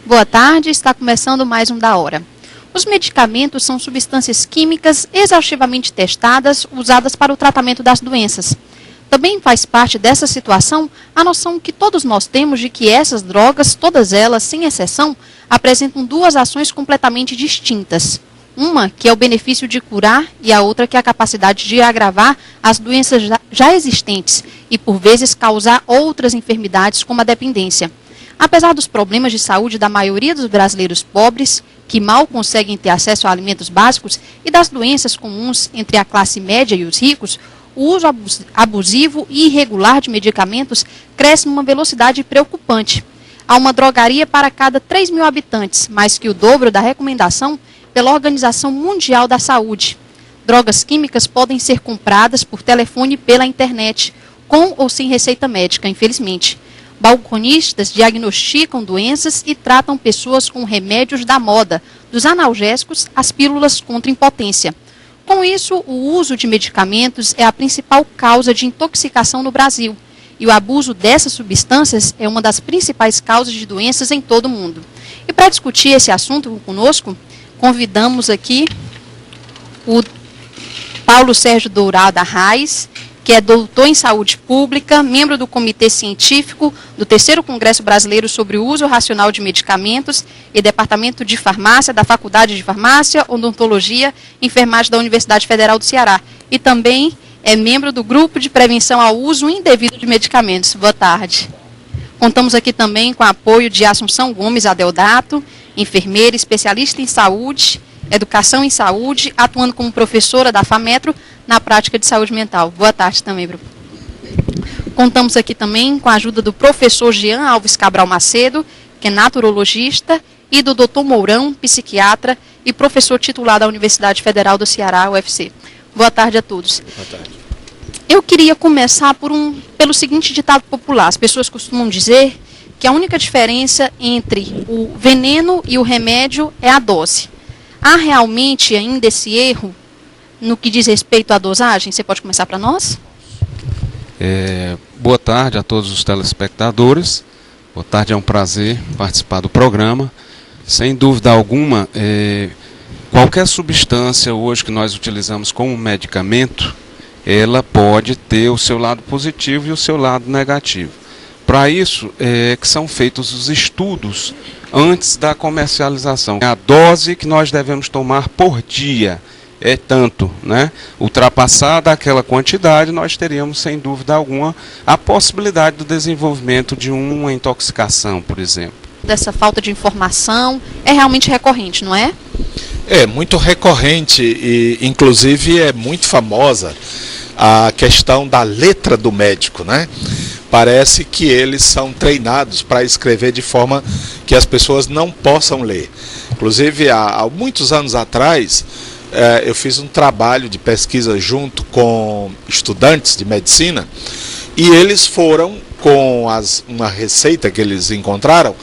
Boa tarde, está começando mais um Da Hora. Os medicamentos são substâncias químicas exaustivamente testadas, usadas para o tratamento das doenças. Também faz parte dessa situação a noção que todos nós temos de que essas drogas, todas elas, sem exceção, apresentam duas ações completamente distintas. Uma que é o benefício de curar e a outra que é a capacidade de agravar as doenças já existentes e, por vezes, causar outras enfermidades como a dependência. Apesar dos problemas de saúde da maioria dos brasileiros pobres, que mal conseguem ter acesso a alimentos básicos, e das doenças comuns entre a classe média e os ricos, o uso abusivo e irregular de medicamentos cresce numa velocidade preocupante. Há uma drogaria para cada 3 mil habitantes, mais que o dobro da recomendação pela Organização Mundial da Saúde. Drogas químicas podem ser compradas por telefone e pela internet, com ou sem receita médica, infelizmente. Balconistas diagnosticam doenças e tratam pessoas com remédios da moda, dos analgésicos às pílulas contra impotência. Com isso, o uso de medicamentos é a principal causa de intoxicação no Brasil, e o abuso dessas substâncias é uma das principais causas de doenças em todo o mundo. E para discutir esse assunto conosco, convidamos aqui o Paulo Sérgio Dourado Arraes, que é doutor em saúde pública, membro do Comitê Científico do 3º Congresso Brasileiro sobre o Uso Racional de Medicamentos e Departamento de Farmácia da Faculdade de Farmácia, Odontologia e Enfermagem da Universidade Federal do Ceará. E também é membro do Grupo de Prevenção ao Uso Indevido de Medicamentos. Boa tarde. Contamos aqui também com o apoio de Assunção Gomes Adeodato, enfermeira, especialista em saúde, educação em saúde, atuando como professora da FAMetro na prática de saúde mental. Boa tarde também, Bruno. Contamos aqui também com a ajuda do professor Jean Alves Cabral Macedo, que é naturologista, e do Dr. Mourão, psiquiatra e professor titular da Universidade Federal do Ceará, UFC. Boa tarde a todos. Boa tarde. Eu queria começar pelo seguinte ditado popular. As pessoas costumam dizer que a única diferença entre o veneno e o remédio é a dose. Há realmente ainda esse erro no que diz respeito à dosagem? Você pode começar para nós? Boa tarde a todos os telespectadores. Boa tarde, é um prazer participar do programa. Sem dúvida alguma, qualquer substância hoje que nós utilizamos como medicamento, ela pode ter o seu lado positivo e o seu lado negativo. Para isso que são feitos os estudos antes da comercialização. A dose que nós devemos tomar por dia é tanto, né? Ultrapassada aquela quantidade, nós teríamos, sem dúvida alguma, a possibilidade do desenvolvimento de uma intoxicação, por exemplo. Dessa falta de informação é realmente recorrente, não é? É muito recorrente e, inclusive, é muito famosa a questão da letra do médico, né? Parece que eles são treinados para escrever de forma que as pessoas não possam ler. Inclusive, há muitos anos atrás, eu fiz um trabalho de pesquisa junto com estudantes de medicina e eles foram com uma receita que eles encontraram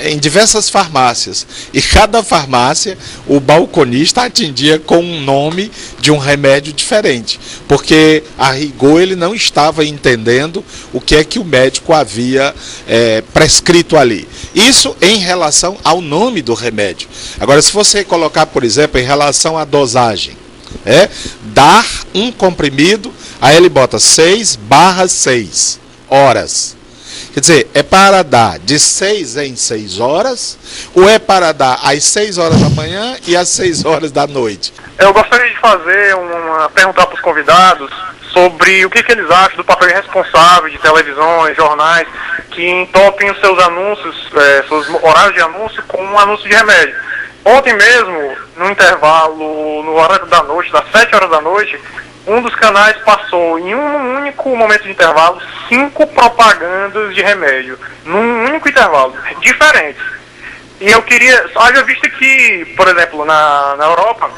em diversas farmácias, e cada farmácia o balconista atendia com um nome de um remédio diferente, porque a rigor ele não estava entendendo o que é que o médico havia prescrito ali. Isso em relação ao nome do remédio. Agora, se você colocar, por exemplo, em relação à dosagem, dar um comprimido, aí ele bota 6/6 horas. Quer dizer, é para dar de 6 em 6 horas, ou é para dar às 6 horas da manhã e às 6 horas da noite? Eu gostaria de perguntar para os convidados sobre o que eles acham do papel irresponsável de televisões, jornais, que entopem os seus anúncios, seus horários de anúncio com um anúncio de remédio. Ontem mesmo, no intervalo, no horário da noite, das 7 horas da noite, um dos canais passou, em um único momento de intervalo, 5 propagandas de remédio, num único intervalo, diferentes. E eu queria, haja vista que, por exemplo, na Europa,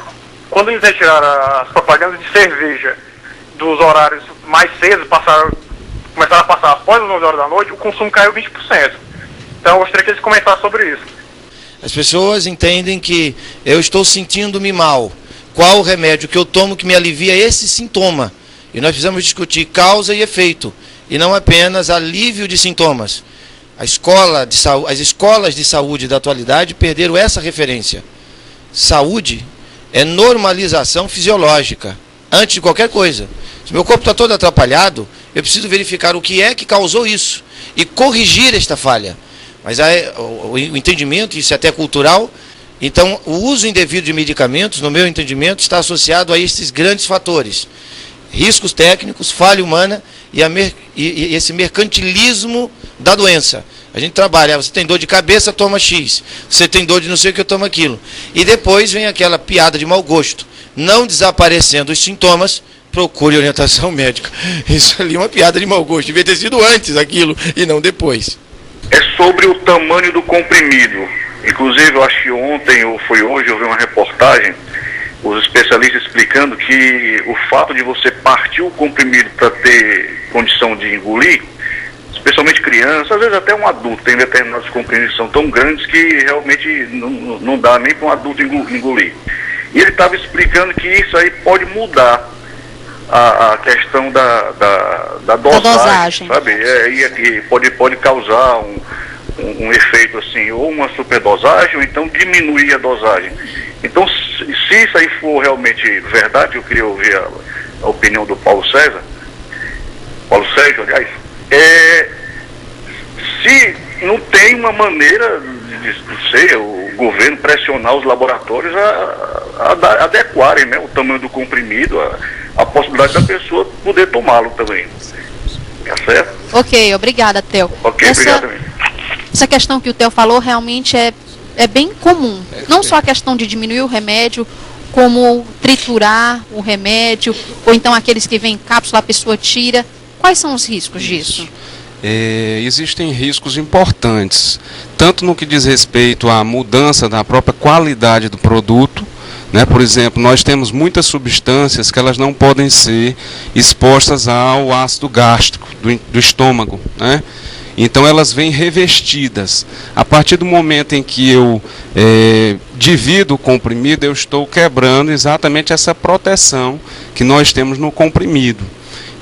quando eles retiraram as propagandas de cerveja dos horários mais cedo, começaram a passar após as 9 horas da noite, o consumo caiu 20%. Então eu gostaria que eles comentassem sobre isso. As pessoas entendem que eu estou sentindo-me mal. Qual o remédio que eu tomo que me alivia esse sintoma? E nós precisamos discutir causa e efeito, e não apenas alívio de sintomas. as escolas de saúde da atualidade perderam essa referência. Saúde é normalização fisiológica, antes de qualquer coisa. Se meu corpo está todo atrapalhado, eu preciso verificar o que é que causou isso e corrigir esta falha. Mas o entendimento, isso é até cultural, então o uso indevido de medicamentos, no meu entendimento, está associado a esses grandes fatores. Riscos técnicos, falha humana e esse mercantilismo da doença. A gente trabalha, você tem dor de cabeça, toma X. Você tem dor de não sei o que, toma aquilo. E depois vem aquela piada de mau gosto. Não desaparecendo os sintomas, procure orientação médica. Isso ali é uma piada de mau gosto. Devia ter sido antes aquilo e não depois. É sobre o tamanho do comprimido. Inclusive, eu acho que ontem ou foi hoje, eu vi uma reportagem, os especialistas explicando que o fato de você partir o comprimido para ter condição de engolir, especialmente crianças, às vezes até um adulto, tem determinados comprimidos que são tão grandes que realmente não dá nem para um adulto engolir. E ele estava explicando que isso aí pode mudar a questão da dosagem, sabe? E pode causar um efeito assim, ou uma superdosagem, ou então diminuir a dosagem. Então, se isso aí for realmente verdade, eu queria ouvir a opinião do Paulo Sérgio, aliás, se não tem uma maneira de o governo pressionar os laboratórios a adequarem, né, o tamanho do comprimido, a possibilidade da pessoa poder tomá-lo também. Tá certo? Ok, obrigada, Theo. Ok, obrigado também. Essa questão que o Theo falou realmente é bem comum. Não só a questão de diminuir o remédio, como triturar o remédio, ou então aqueles que vêm em cápsula, a pessoa tira. Quais são os riscos disso? Existem riscos importantes, tanto no que diz respeito à mudança da própria qualidade do produto, né? Por exemplo, nós temos muitas substâncias que elas não podem ser expostas ao ácido gástrico do estômago, né? Então elas vêm revestidas. A partir do momento em que eu divido o comprimido, eu estou quebrando exatamente essa proteção que nós temos no comprimido.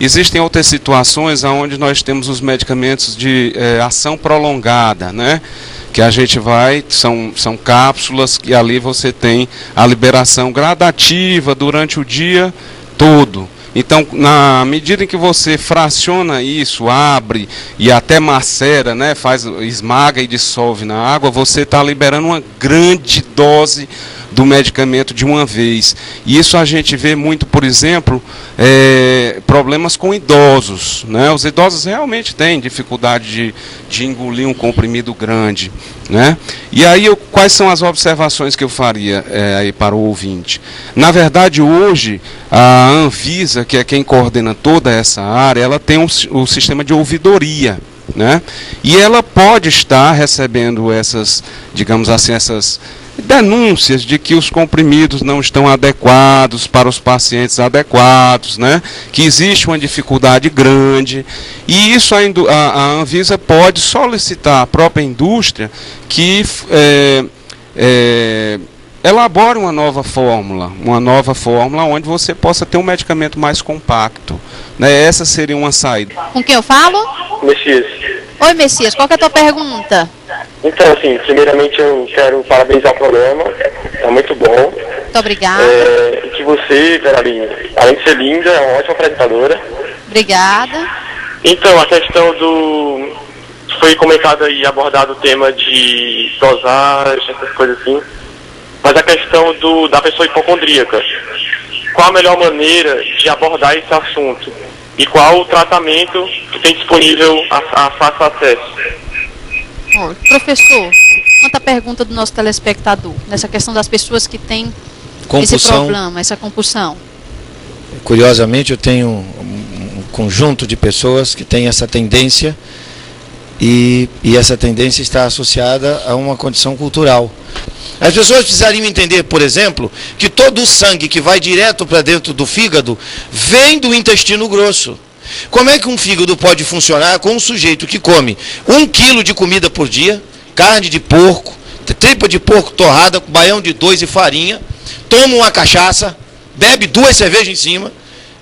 Existem outras situações onde nós temos os medicamentos de ação prolongada, né? Que a gente são cápsulas e ali você tem a liberação gradativa durante o dia todo. Então, na medida em que você fraciona isso, abre e até macera, né, esmaga e dissolve na água, você está liberando uma grande dose do medicamento de uma vez. E isso a gente vê muito, por exemplo, problemas com idosos, né? Os idosos realmente têm dificuldade de engolir um comprimido grande, né? E aí, quais são as observações que eu faria aí para o ouvinte? Na verdade, hoje, a Anvisa, que é quem coordena toda essa área, ela tem um sistema de ouvidoria, né? E ela pode estar recebendo essas, digamos assim, essas denúncias de que os comprimidos não estão adequados para os pacientes adequados, né? Que existe uma dificuldade grande, e isso a Anvisa pode solicitar à própria indústria que elabore uma nova fórmula onde você possa ter um medicamento mais compacto, né? Essa seria uma saída. Com quem eu falo? Messias. Oi, Messias, qual que é a tua pergunta? Então, assim, primeiramente eu quero parabenizar o programa, é muito bom. Muito obrigada. Que você, Veralina, além de ser linda, é uma ótima apresentadora. Obrigada. Então, a questão foi comentado aí, abordado o tema de dosagem, essas coisas assim, mas a questão da pessoa hipocondríaca. Qual a melhor maneira de abordar esse assunto? E qual o tratamento que tem disponível a fácil acesso? Professor, quanto à pergunta do nosso telespectador, nessa questão das pessoas que têm compulsão, esse problema, essa compulsão. Curiosamente, eu tenho um conjunto de pessoas que têm essa tendência, e essa tendência está associada a uma condição cultural. As pessoas precisariam entender, por exemplo, que todo o sangue que vai direto para dentro do fígado vem do intestino grosso. Como é que um fígado pode funcionar com um sujeito que come 1 quilo de comida por dia, carne de porco, tripa de porco torrada, baião de 2 e farinha, toma uma cachaça, bebe 2 cervejas em cima,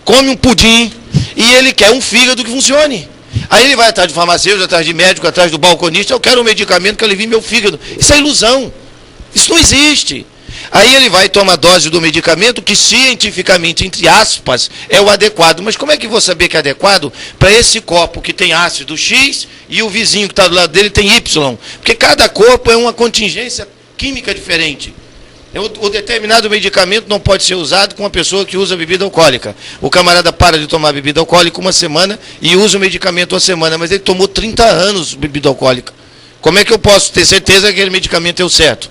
come um pudim, e ele quer um fígado que funcione. Aí ele vai atrás de farmacêutico, atrás de médico, atrás do balconista, eu quero um medicamento que alivie meu fígado. Isso é ilusão. Isso não existe. Aí ele vai tomar dose do medicamento que cientificamente, entre aspas, é o adequado. Mas como é que vou saber que é adequado para esse copo que tem ácido X e o vizinho que está do lado dele tem Y? Porque cada corpo é uma contingência química diferente. O determinado medicamento não pode ser usado com uma pessoa que usa bebida alcoólica. O camarada para de tomar bebida alcoólica uma semana e usa o medicamento uma semana, mas ele tomou 30 anos bebida alcoólica. Como é que eu posso ter certeza que aquele medicamento é o certo?